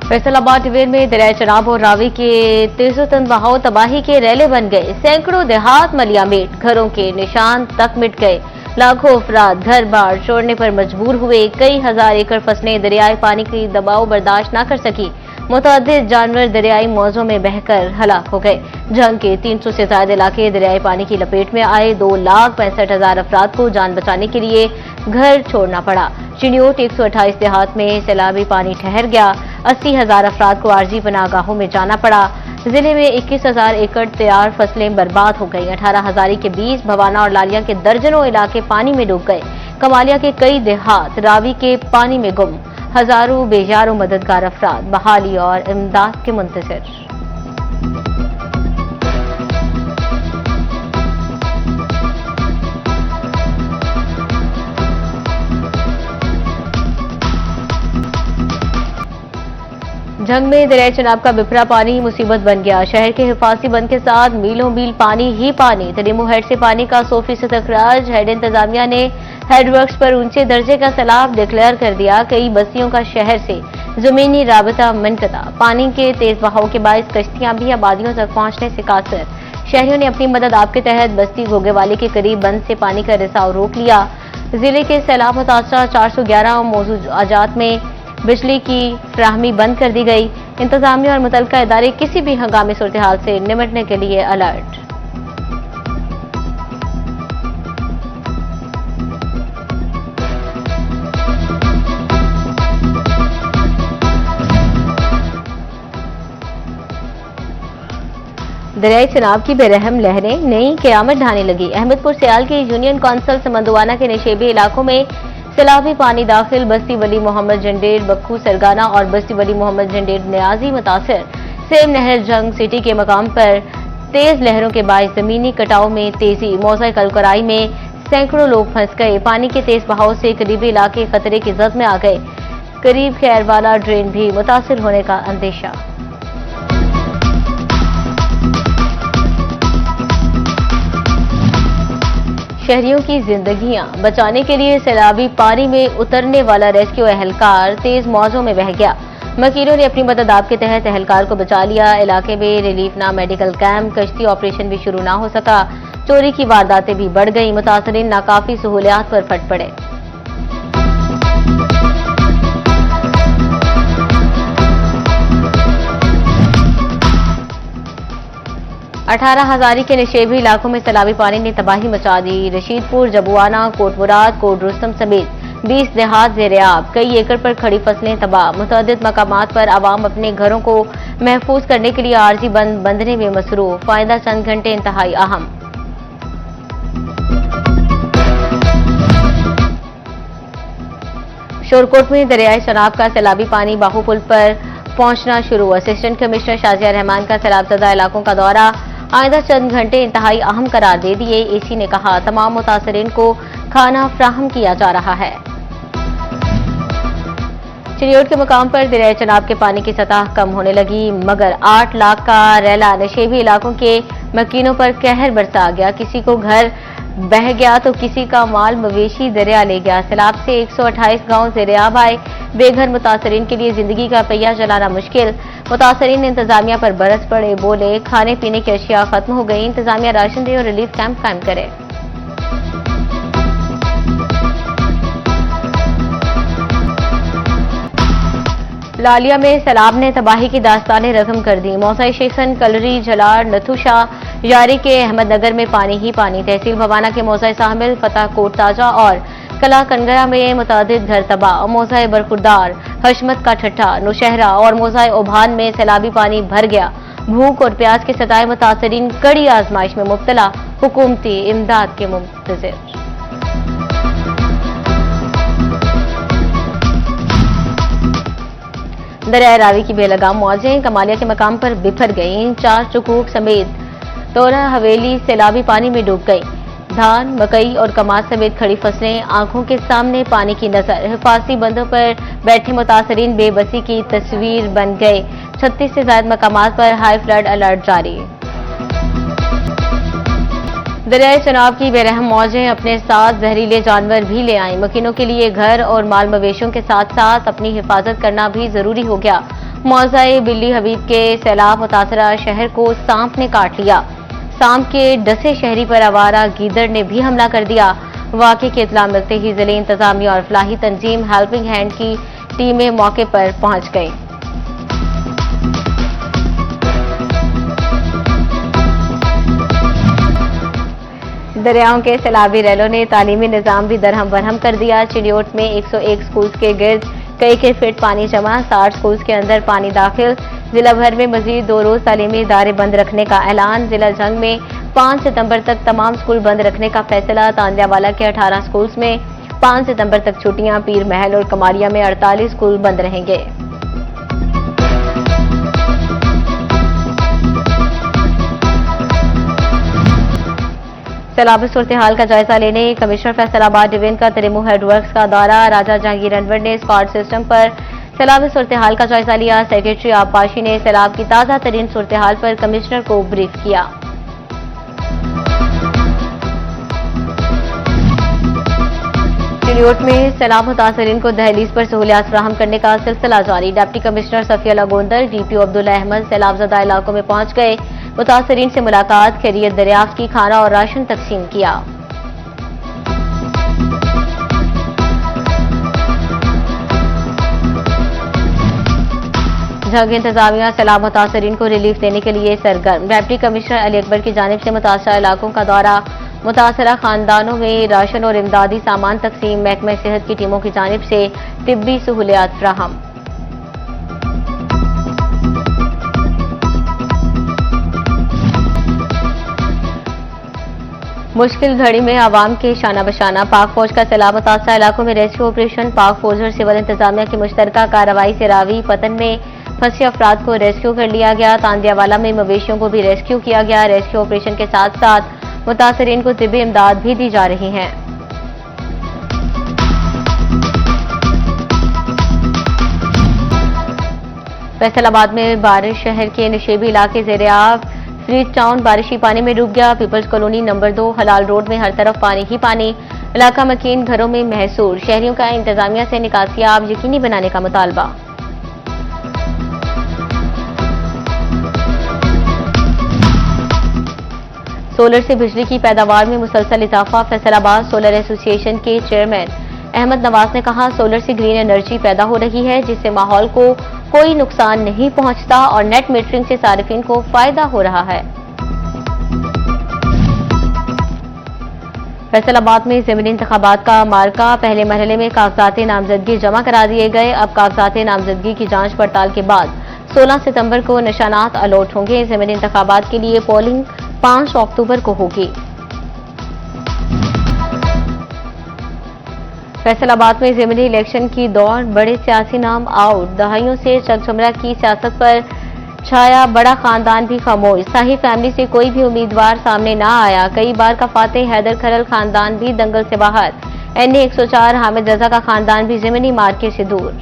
Faisalabad division में दरिया चनाब और रावी के तेजोतन बहाव तबाही के रैले बन गए। सैकड़ों देहात मलियामेट, घरों के निशान तक मिट गए। लाखों अफराद घर बार छोड़ने पर मजबूर हुए। कई हजार एकड़ फसलें दरियाई पानी की दबाव बर्दाश्त न कर सकी। मुतअद्दिद जानवर दरियाई मौजों में बहकर हलाक हो गए। जंग के 300 से ज्यादा इलाके दरियाई पानी की लपेट में आए। 2,65,000 अफराद को जान बचाने के लिए घर छोड़ना पड़ा। चिन्योट 128 देहात में सैलाबी पानी ठहर गया। 80,000 अफराद को आरजी पनाहगाहों में जाना पड़ा। जिले में 21,000 एकड़ तैयार फसलें बर्बाद हो गई। 18,000 के बीज, भवाना और लालिया के दर्जनों इलाके पानी में डूब गए। कमालिया के कई देहात रावी के पानी में गुम। हजारों बेजारों मददगार अफराद बहाली और इमदाद के मुंतजिर। जंग में दरिया चनाब का बिफरा पानी मुसीबत बन गया। शहर के हिफाजती बंद के साथ मीलों मील पानी ही पानी। तरीमो हेड से पानी का 100% अखराज। हेड इंतजामिया ने हेडवर्क्स पर ऊंचे दर्जे का सैलाब डिक्लेयर कर दिया। कई बस्तियों का शहर से जमीनी राबता मुनक़ता। पानी के तेज बहाव के बायस कश्तियां भी आबादियों तक पहुंचने से कासिर। शहरियों ने अपनी मदद आप के तहत बस्ती घोगेवाली के करीब बंद से पानी का रिसाव रोक लिया। जिले के सैलाब मुतासरा 411 मौजूदात में बिजली की फ्राहमी बंद कर दी गई। इंतजामिया और मुतल्लिका इदारे किसी भी हंगामी सूरत हाल से निपटने के लिए अलर्ट। दरियाई चनाब की बेरहम लहरें नई क़यामत ढाने लगी। अहमदपुर सियाल के यूनियन काउंसिल समंदवाना के नशेबी इलाकों में सैलाबी पानी दाखिल। बस्ती वली मोहम्मद जंडेर, बक्खू सरगाना और बस्ती वली मोहम्मद जंडेर न्याजी मुतासिर। सेम नहर जंग सिटी के मकाम पर तेज लहरों के बायस जमीनी कटाव में तेजी। मौजा कलकराई में सैकड़ों लोग फंस गए। पानी के तेज बहाव से करीबी इलाके खतरे की जद में आ गए। करीब खैरवाला ड्रेन भी मुतासिर होने का अंदेशा। शहरियों की जिंदगियां बचाने के लिए सैलाबी पानी में उतरने वाला रेस्क्यू एहलकार तेज मौजों में बह गया। मकीनों ने अपनी मदद आप के तहत एहलकार को बचा लिया। इलाके में रिलीफ ना मेडिकल कैंप, कश्ती ऑपरेशन भी शुरू ना हो सका। चोरी की वारदातें भी बढ़ गई। मुतासरीन नाकाफी सहूलियात पर फट पड़े। अठारह हजारी के निशेबी इलाकों में सैलाबी पानी ने तबाही मचा दी। रशीदपुर, जबुआना, कोट मुराद, कोट रुस्तम समेत 20 देहात ज़ेर-ए-आब। कई एकड़ पर खड़ी फसलें तबाह। मुतअद्दिद मकामात पर आवाम अपने घरों को महफूज करने के लिए आरजी बंदने में मसरूफ। फायदा चंद घंटे इंतहाई अहम। शोरकोट में दरियाई चनाब का सैलाबी पानी बाहू पुल पर पहुंचना शुरू। असिस्टेंट कमिश्नर शाजिया रहमान का सैलाबज़दा इलाकों का दौरा। आइंदा चंद घंटे इंतहाई अहम करार दे दिए। एसी ने कहा तमाम मुतासरीन को खाना फ्राहम किया जा रहा है। चिन्योट के मुकाम पर दरियाई चनाब के पानी की सतह कम होने लगी, मगर 8 लाख का रैला नशेबी इलाकों के मकीनों पर कहर बरसा गया। किसी को घर बह गया तो किसी का माल मवेशी दरिया ले गया। सैलाब से 128 गांव ज़ेर-ए-आब आए। बेघर मुतासरीन के लिए जिंदगी का पहिया चलाना मुश्किल। मुतासरीन इंतजामिया पर बरस पड़े, बोले खाने पीने की अशिया खत्म हो गई। इंतजामिया राशन दे और रिलीफ कैंप कायम करे। लालिया में सैलाब ने तबाही की दास्तानें रकम कर दी। मौसा शेखन, कलरी, झलार, नथुशा, यारी के अहमदनगर में पानी ही पानी। तहसील भवाना के मौसा शामिल, फतेह कोट ताजा और कला कनगरा में मुतादिद घर तबाह। मौजा बरखुरदार, हशमत का ठट्ठा, नौशहरा और मौजा ओभान में सैलाबी पानी भर गया। भूख और प्यास के सताए मुतासरीन कड़ी आजमाइश में मुब्तला। हुकूमती इमदाद के मुंतजिर। दरिया रावी की बेलगाम मौजें कमालिया के मकाम पर बिफर गईं। 4 चुकूक समेत 13 हवेली सैलाबी पानी में डूब गई। धान, मकई और कमाद समेत खड़ी फसलें आंखों के सामने पानी की नजर। हिफाजती बंदों पर बैठे मुतासरीन बेबसी की तस्वीर बन गए। 36 से ज्यादा मकामात पर हाई फ्लड अलर्ट जारी। दरियाए चनाब की बेरहम मौजें अपने साथ जहरीले जानवर भी ले आईं। मकीनों के लिए घर और माल मवेशियों के साथ साथ अपनी हिफाजत करना भी जरूरी हो गया। मौज़ा-ए बिल्ली हबीब के सैलाब मुतासरा शहर को सांप ने काट लिया। सांप के डसे शहरी पर आवारा गीदड़ ने भी हमला कर दिया। वाक़े की इत्तला मिलते ही जिले इंतजामिया और फलाही तंजीम हेल्पिंग हैंड की टीमें मौके पर पहुंच गईं। दरियाओं के सैलाबी रैलों ने तालीमी निजाम भी दरहम बरहम कर दिया। चिड़ियोट में 101 स्कूल्स के गिर्द कई फीट पानी जमा, 60 स्कूल्स के अंदर पानी दाखिल। जिला भर में मजीद 2 रोज तालीमी इदारे बंद रखने का ऐलान। जिला जंग में 5 सितंबर तक तमाम स्कूल बंद रखने का फैसला। तांदियावाला के 18 स्कूल्स में 5 सितंबर तक छुट्टियां। पीर महल और कमारिया में 48 स्कूल बंद रहेंगे। सैलाबी सूरत हाल का जायजा लेने कमिश्नर फैसलाबाद डिवीजन का तरीमू हेडवर्क्स का दौरा। राजा जहांगीर अनवर ने स्क्वाड सिस्टम पर सैलाबी सूरत हाल का जायजा लिया। सेक्रेटरी आबपाशी ने सैलाब की ताज़ा तरीन सूरत हाल पर कमिश्नर को ब्रीफ किया। चिड़ियोट में सैलाब मुतासरीन को दहलीज पर सहूलियात फराहम करने का सिलसिला जारी। Deputy commissioner Safia Gondar, DPO Abdullah Ahmad सैलाबजदा इलाकों में पहुंच गए। मुतासरीन से मुलाकात, खैरियत दरियाफ्त की, खाना और राशन तकसीम किया। जंग इंतजामिया सैलाब मुतासरीन को रिलीफ देने के लिए सरगर्म। डिप्टी कमिश्नर अली अकबर की जानिब से मुतासरा इलाकों का दौरा। मुतासरा खानदानों में राशन और इमदादी सामान तकसीम। महकमा सेहत की टीमों की जानिब से तिब्बी सहूलियात फराहम। मुश्किल घड़ी में आवाम के शाना बशाना। पाक फौज का सैलाब मुतासरा इलाकों में रेस्क्यू ऑपरेशन। पाक फौज और सिविल इंतजामिया की मुश्तरका कार्रवाई से रावी पतन में फंसे अफराद को रेस्क्यू कर लिया गया। तांदियावाला में मवेशियों को भी रेस्क्यू किया गया। रेस्क्यू ऑपरेशन के साथ साथ मुतासरीन को तिब्बी इमदाद भी दी जा रही है। फैसलाबाद में बारिश, शहर के निशेबी इलाके ज़ेरे-आब। फ्रीज टाउन बारिशी पानी में डूब गया। पीपल्स कॉलोनी नंबर 2 हलाल रोड में हर तरफ पानी ही पानी। इलाका मकीन, घरों में महसूर। शहरियों का इंतजामिया से निकासियाब यकीनी बनाने का मुतालबा। सोलर से बिजली की पैदावार में मुसलसल इजाफा। फैसलाबाद सोलर एसोसिएशन के चेयरमैन अहमद नवाज ने कहा, सोलर से ग्रीन एनर्जी पैदा हो रही है जिससे माहौल को कोई नुकसान नहीं पहुंचता और नेट मीटरिंग से सारिफिन को फायदा हो रहा है। फैसलाबाद में ज़मीनी इंतखाबात का मार्का। पहले मरहले में कागजात नामजदगी जमा करा दिए गए। अब कागजात नामजदगी की जांच पड़ताल के बाद 16 सितंबर को निशानात अलॉट होंगे। ज़मीनी इंतखाबात के लिए पोलिंग 5 अक्टूबर को होगी। फैसलाबाद में ज़मीनी इलेक्शन की दौड़। बड़े सियासी नाम आउट। दहाइयों से चकझमरा की सियासत पर छाया बड़ा खानदान भी खामोश। शाही फैमिली से कोई भी उम्मीदवार सामने ना आया। कई बार का फातेह हैदर खरल खानदान भी दंगल से बाहर। NA 104 हामिद रजा का खानदान भी ज़मीनी मार्के से दूर।